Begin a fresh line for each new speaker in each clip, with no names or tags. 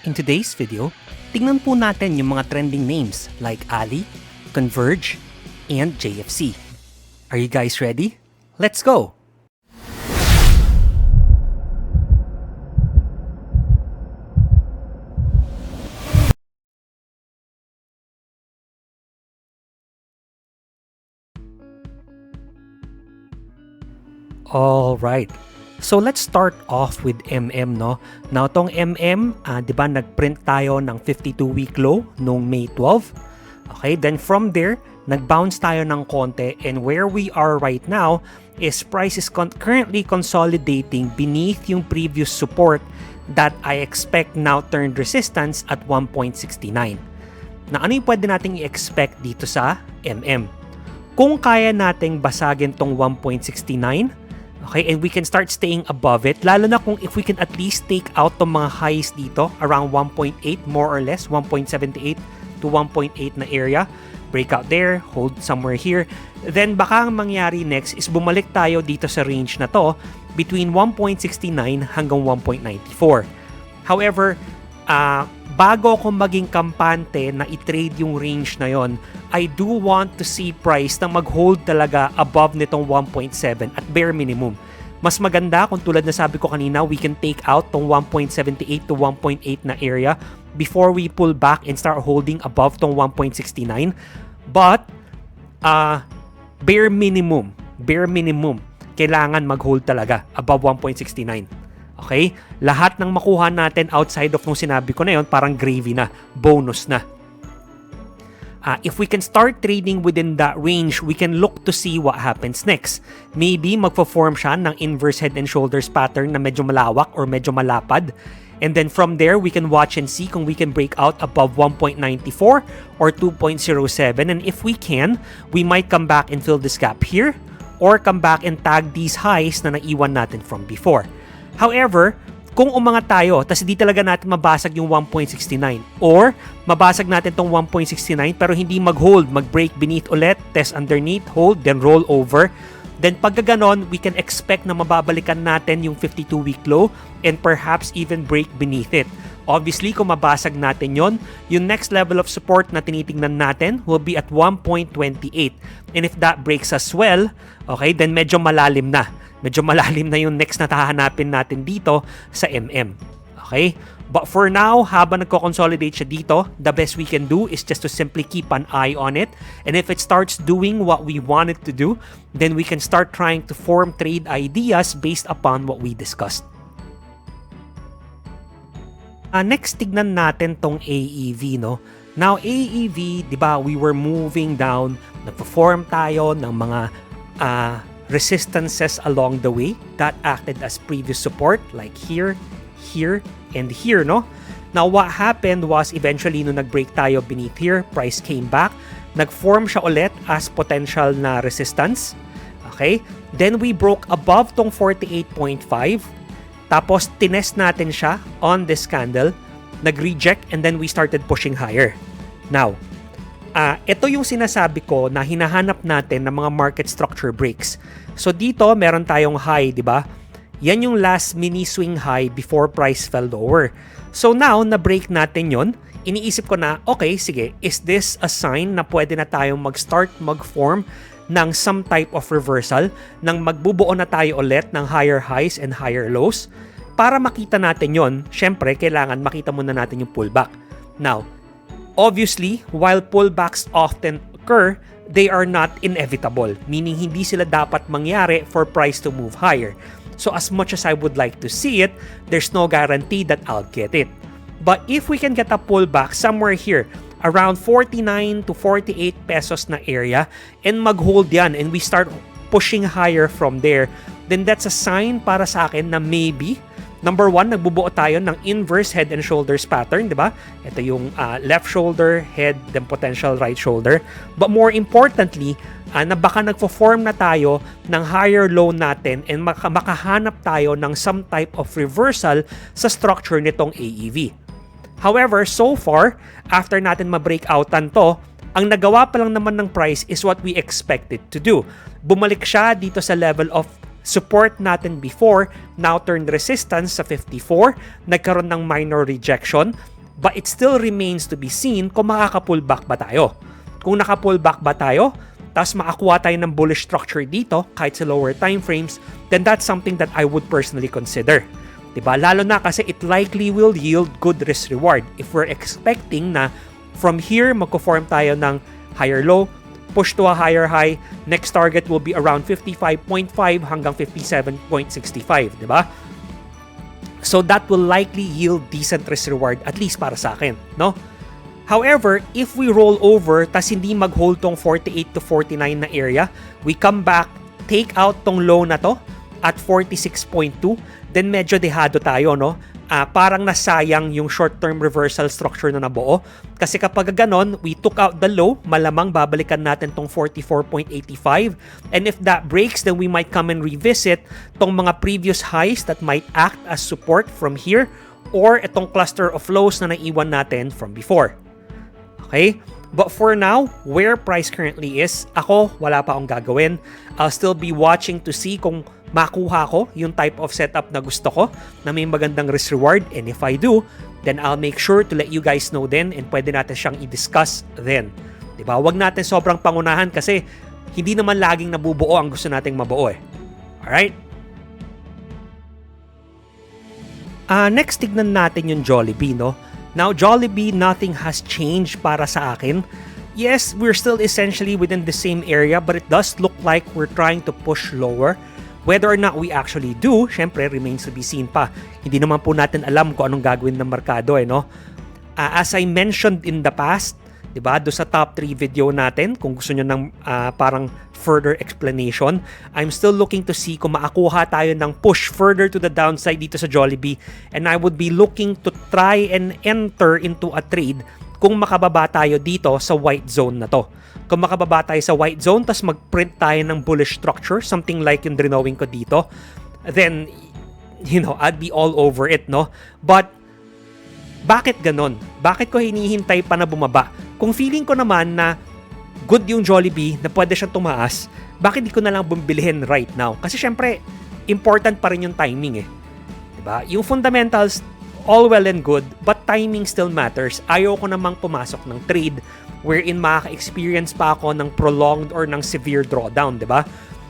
In today's video, tingnan po natin yung mga trending names like Ali, Converge, and JFC. Are you guys ready? Let's go! Alright. So let's start off with MM, no? Now tong MM, 'di ba nag-print tayo ng 52-week low noong May 12. Okay, then from there, nag-bounce tayo ng konti, and where we are right now is price is currently consolidating beneath yung previous support that I expect now turned resistance at 1.69. Na ano yung pwede nating i-expect dito sa MM? Kung kaya nating basagin tong 1.69, okay, and we can start staying above it, lalo na kung if we can at least take out tong mga highs dito, around 1.8 more or less, 1.78 to 1.8 na area, breakout there, hold somewhere here, then baka ang mangyari next is bumalik tayo dito sa range na to, between 1.69 hanggang 1.94. However, bago ako maging kampante na i-trade yung range na yon, I do want to see price na mag-hold talaga above nitong 1.7 at bare minimum. Mas maganda kung tulad na sabi ko kanina, we can take out tong 1.78 to 1.8 na area before we pull back and start holding above tong 1.69. But, bare minimum, kailangan mag-hold talaga above 1.69. Okay? Lahat ng makuha natin outside of nung sinabi ko na yon, parang gravy na, bonus na. If we can start trading within that range, we can look to see what happens next. Maybe magpo-form siya ng inverse head and shoulders pattern na medyo malawak or medyo malapad. And then from there, we can watch and see kung we can break out above 1.94 or 2.07. And if we can, we might come back and fill this gap here or come back and tag these highs na naiwan natin from before. However, kung umangat tayo, tas di talaga natin mabasag yung 1.69 or mabasag natin tong 1.69 pero hindi mag-hold, mag-break beneath ulit, test underneath, hold, then roll over, then pag ganon, we can expect na mababalikan natin yung 52-week low and perhaps even break beneath it. Obviously, kung mabasag natin yon, yung next level of support na tinitingnan natin will be at 1.28. And if that breaks as well, okay, then medyo malalim na. Medyo malalim na yung next na hahanapin natin dito sa MM. Okay? But for now, habang nagko-consolidate siya dito, the best we can do is just to simply keep an eye on it. And if it starts doing what we want it to do, then we can start trying to form trade ideas based upon what we discussed. Next, tignan natin tong AEV, no? Now, AEV, di ba, we were moving down, nagpo-form tayo ng mga resistances along the way that acted as previous support like here, here, and here, no? Now, what happened was eventually nung nag-break tayo beneath here, price came back, nag-form siya ulit as potential na resistance. Okay? Then we broke above tong 48.5. Tapos tinest natin siya on this candle, nag-reject, and then we started pushing higher. Now, ito yung sinasabi ko na hinahanap natin ng mga market structure breaks. So dito, meron tayong high, di ba? Yan yung last mini swing high before price fell lower. So now, na-break natin yon. Iniisip ko na, okay, sige, is this a sign na pwede na tayong mag-start mag-form ng some type of reversal, nang magbubuo na tayo ulit ng higher highs and higher lows? Para makita natin yon, syempre, kailangan makita muna natin yung pullback. Now, obviously, while pullbacks often occur, they are not inevitable, meaning hindi sila dapat mangyari for price to move higher. So as much as I would like to see it, there's no guarantee that I'll get it. But if we can get a pullback somewhere here, around 49 to 48 pesos na area, and mag-hold yan, and we start pushing higher from there, then that's a sign para sa akin na maybe, number one, nagbubuo tayo ng inverse head and shoulders pattern, di ba? Ito yung left shoulder, head, then potential right shoulder. But more importantly, na baka nagpo-form na tayo ng higher low natin and makahanap tayo ng some type of reversal sa structure nitong AEV. However, so far, after natin ma-breakoutan to, ang nagawa pa lang naman ng price is what we expected to do. Bumalik siya dito sa level of support natin before, now turned resistance sa 54, nagkaroon ng minor rejection, but it still remains to be seen kung makaka-pullback ba tayo. Kung naka-pullback ba tayo, tapos makakuha tayo ng bullish structure dito, kahit sa lower time frames, then that's something that I would personally consider. Diba? Lalo na kasi it likely will yield good risk-reward. If we're expecting na from here, magko-form tayo ng higher low, push to a higher high, next target will be around 55.5 hanggang 57.65, di ba? So that will likely yield decent risk reward, at least para sa akin, no? However, if we roll over tas hindi mag-hold tong 48 to 49 na area, we come back, take out tong low na to at 46.2, then medyo dehado tayo, no? Parang nasayang yung short-term reversal structure na nabuo. Kasi kapag ganon, we took out the low, malamang babalikan natin tong 44.85. And if that breaks, then we might come and revisit tong mga previous highs that might act as support from here or itong cluster of lows na naiwan natin from before. Okay? But for now, where price currently is, ako, wala pa akong gagawin. I'll still be watching to see kung makuha ko yung type of setup na gusto ko na may magandang risk reward, and if I do, then I'll make sure to let you guys know then and pwede natin siyang i-discuss then. Diba? Huwag natin sobrang pangunahan kasi hindi naman laging nabubuo ang gusto nating mabuo eh. Alright? Next, tignan natin yung Jollibee, no? Now, Jollibee, nothing has changed para sa akin. Yes, we're still essentially within the same area, but it does look like we're trying to push lower. Whether or not we actually do, syempre, remains to be seen pa. Hindi naman po natin alam kung anong gagawin ng merkado, eh, no? As I mentioned in the past, diba, do sa top 3 video natin, kung gusto nyo ng parang further explanation, I'm still looking to see kung makakuha tayo ng push further to the downside dito sa Jollibee, and I would be looking to try and enter into a trade kung makababa tayo dito sa white zone na to. Kung makababa tayo sa white zone, tas mag-print tayo ng bullish structure, something like yung drawing ko dito, then, you know, I'd be all over it, no? But, bakit ganon? Bakit ko hinihintay pa na bumaba? Kung feeling ko naman na good yung Jollibee, na pwede siyang tumaas, bakit di ko na lang bumbilihin right now? Kasi syempre, important pa rin yung timing eh. Diba? Yung fundamentals, all well and good, but timing still matters. Ayaw ko namang pumasok ng trade wherein makaka-experience pa ako ng prolonged or ng severe drawdown, di ba?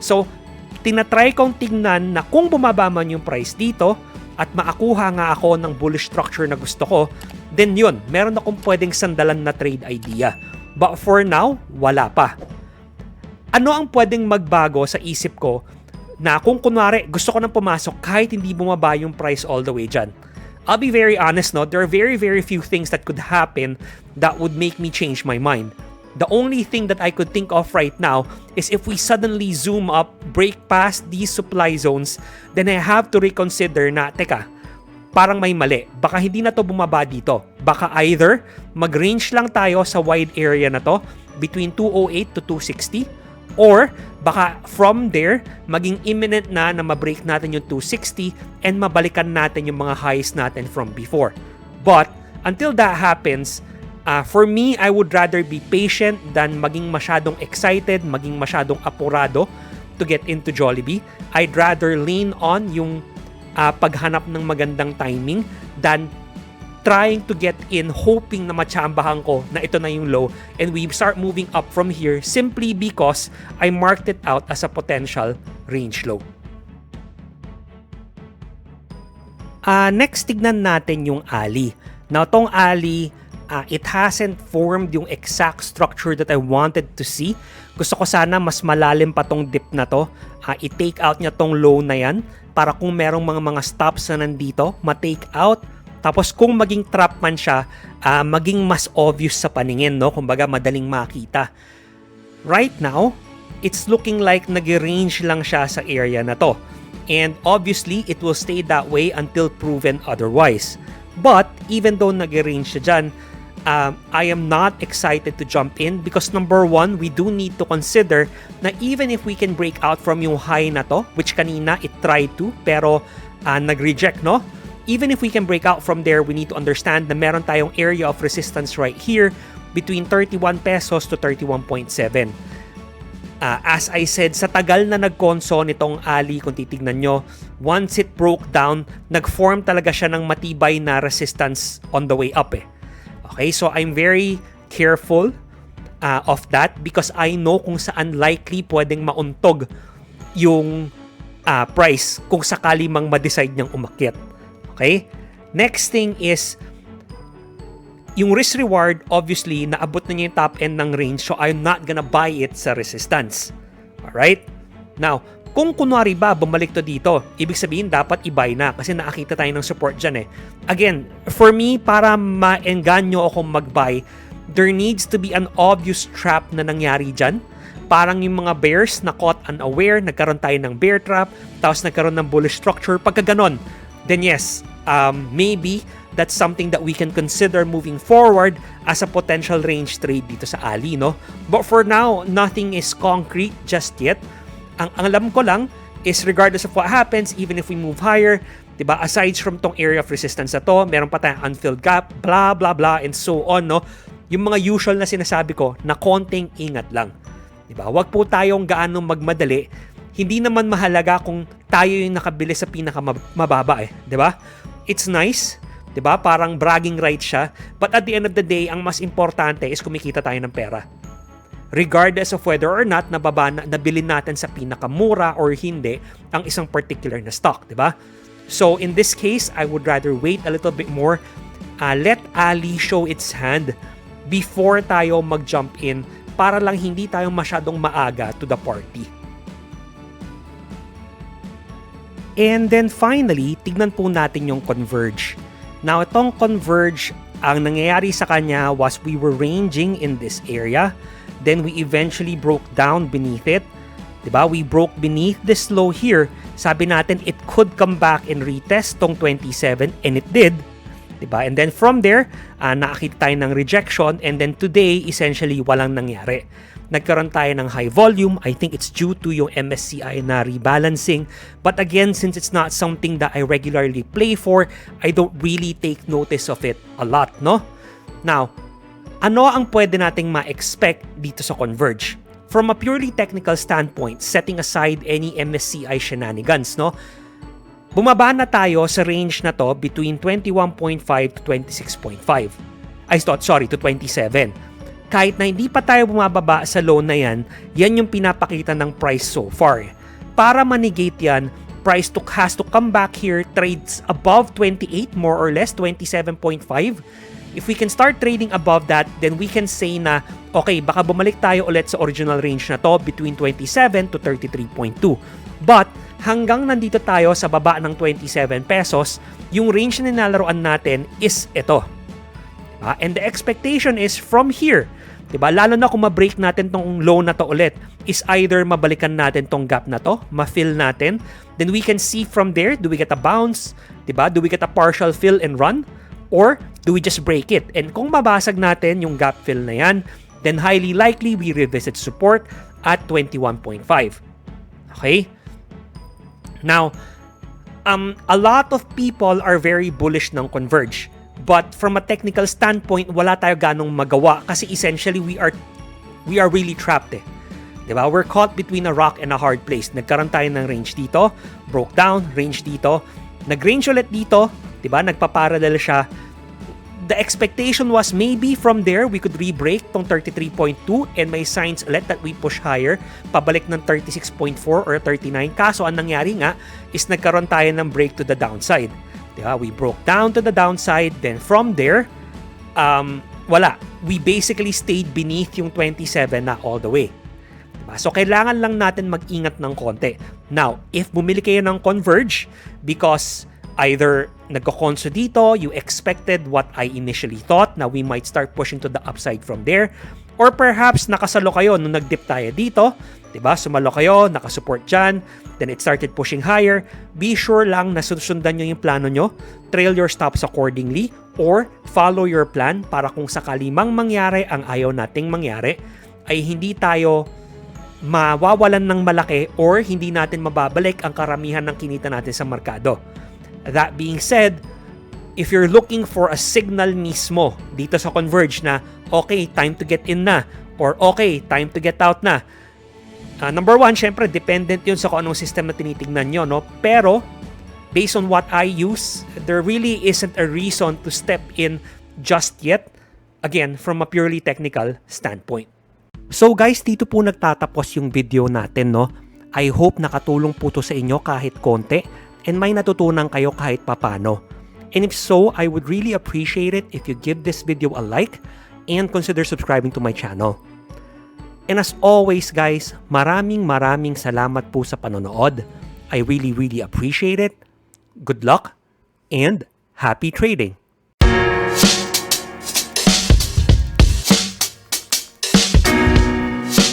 So, tinatry kong tingnan na kung bumaba man yung price dito at maakuha nga ako ng bullish structure na gusto ko, then yun, meron akong pwedeng sandalan na trade idea. But for now, wala pa. Ano ang pwedeng magbago sa isip ko na kung kunwari gusto ko nang pumasok kahit hindi bumaba yung price all the way dyan? I'll be very honest, no? There are very, very few things that could happen that would make me change my mind. The only thing that I could think of right now is if we suddenly zoom up, break past these supply zones, then I have to reconsider na, teka, parang may mali. Baka hindi na to bumaba dito. Baka either mag-range lang tayo sa wide area na to between 208 to 260, or baka from there, maging imminent na ma-break natin yung 260 and mabalikan natin yung mga highs natin from before. But, until that happens, for me, I would rather be patient than maging masyadong excited, maging masyadong apurado to get into Jollibee. I'd rather lean on yung paghanap ng magandang timing than trying to get in, hoping na matsambahan ko na ito na yung low and we start moving up from here simply because I marked it out as a potential range low. Next, tignan natin yung alley. Now, tong alley, it hasn't formed yung exact structure that I wanted to see. Gusto ko sana mas malalim pa tong dip na to. I-take out niya tong low na yan para kung merong mga stops na nandito, ma-take out. Tapos kung maging trap man siya, maging mas obvious sa paningin, no? Kumbaga madaling makita. Right now, it's looking like nag-range lang siya sa area na to. And obviously, it will stay that way until proven otherwise. But even though nag-range siya dyan, I am not excited to jump in because number one, we do need to consider na even if we can break out from yung high na to, which kanina it tried to, pero nag-reject, no? Even if we can break out from there, we need to understand na meron tayong area of resistance right here between 31 pesos to 31.7. As I said, sa tagal na nagkonso nitong Ali, kung titignan nyo, once it broke down, nag-form talaga siya ng matibay na resistance on the way up eh. Okay, so I'm very careful of that because I know kung saan likely pwedeng mauntog yung price kung sakali mang ma-decide niyang umakyat. Okay? Next thing is, yung risk reward, obviously, naabot na niya yung top end ng range, so I'm not gonna buy it sa resistance. Alright? Now, kung kunwari ba, bumalik to dito, ibig sabihin, dapat i-buy na kasi nakakita tayo ng support dyan eh. Again, for me, para ma-engganyo akong mag-buy, there needs to be an obvious trap na nangyari dyan. Parang yung mga bears na caught unaware, nagkaroon tayo ng bear trap, tapos nagkaroon ng bullish structure, pagka ganon, then yes, maybe that's something that we can consider moving forward as a potential range trade dito sa Ali, no? But for now, nothing is concrete just yet. Ang alam ko lang is regardless of what happens, even if we move higher, diba, aside from tong area of resistance na to, meron pa tayong unfilled gap, blah, blah, blah, and so on, no? Yung mga usual na sinasabi ko na konting ingat lang. Diba? Huwag po tayong gaano magmadali. Hindi naman mahalaga kung tayo yung nakabili sa pinakamababa eh. Diba? It's nice. Diba? Parang bragging rights siya. But at the end of the day, ang mas importante is kumikita tayo ng pera. Regardless of whether or not nabilin natin sa pinakamura or hindi ang isang particular na stock. Diba? So in this case, I would rather wait a little bit more. Let Ali show its hand before tayo mag-jump in para lang hindi tayo masyadong maaga to the party. And then finally, tignan po natin yung Converge. Now, itong Converge, ang nangyayari sa kanya was we were ranging in this area. Then we eventually broke down beneath it. Diba? We broke beneath this low here. Sabi natin, it could come back and retest tong 27, and it did. Diba? And then from there, nakakita tayo ng rejection, and then today, essentially, walang nangyari. Nagkaroon tayo ng high volume. I think it's due to yung MSCI na rebalancing. But again, since it's not something that I regularly play for, I don't really take notice of it a lot, no? Now, ano ang pwede nating ma-expect dito sa Converge? From a purely technical standpoint, setting aside any MSCI shenanigans, no? Bumaba na tayo sa range na to between 21.5 to 26.5. To 27. Kahit na hindi pa tayo bumababa sa low na yan, yan yung pinapakita ng price so far. Para manigate yan, price has to come back here, trades above 28, more or less, 27.5. If we can start trading above that, then we can say na, okay, baka bumalik tayo ulit sa original range na to between 27 to 33.2. But, hanggang nandito tayo sa baba ng 27 pesos, yung range na nilalaroan natin is ito. And the expectation is from here, diba? Lalo na kung ma-break natin tong low na to ulit, is either mabalikan natin tong gap na to, ma-fill natin, then we can see from there, do we get a bounce, diba? Do we get a partial fill and run, or do we just break it? And kung mabasag natin yung gap fill na yan, then highly likely we revisit support at 21.5. Okay? Now, a lot of people are very bullish ng Converge. But from a technical standpoint, wala tayo ganong magawa kasi essentially we are really trapped eh. Diba? We're caught between a rock and a hard place. Nagkaroon tayo ng range dito, broke down, range dito, nag-range ulit dito, diba? Nagpa-parallel siya. The expectation was maybe from there we could re-break tong 33.2 and may signs ulit that we push higher, pabalik ng 36.4 or 39. Kaso ang nangyari nga is nagkaroon tayo ng break to the downside. Diba? We broke down to the downside, then from there, wala. We basically stayed beneath yung 27 na all the way. Diba? So, kailangan lang natin mag-ingat ng konti. Now, if bumili kayo ng Converge because either nagko-conso dito, you expected what I initially thought na we might start pushing to the upside from there, or perhaps nakasalo kayo nung nag-dip tayo dito, diba? Sumalo kayo, nakasupport dyan, then it started pushing higher. Be sure lang na susundan nyo yung plano nyo, trail your stops accordingly, or follow your plan para kung sakali mang mangyari ang ayaw nating mangyari, ay hindi tayo mawawalan ng malaki or hindi natin mababalik ang karamihan ng kinita natin sa merkado. That being said, if you're looking for a signal mismo dito sa Converge na okay, time to get in na, or okay, time to get out na, Number one, syempre, dependent yun sa kung anong system na tinitignan nyo, no? Pero, based on what I use, there really isn't a reason to step in just yet, again, from a purely technical standpoint. So guys, dito po nagtatapos yung video natin, no? I hope nakatulong po to sa inyo kahit konti and may natutunan kayo kahit papano. And if so, I would really appreciate it if you give this video a like and consider subscribing to my channel. And as always guys, maraming salamat po sa panonood. I really appreciate it. Good luck and happy trading!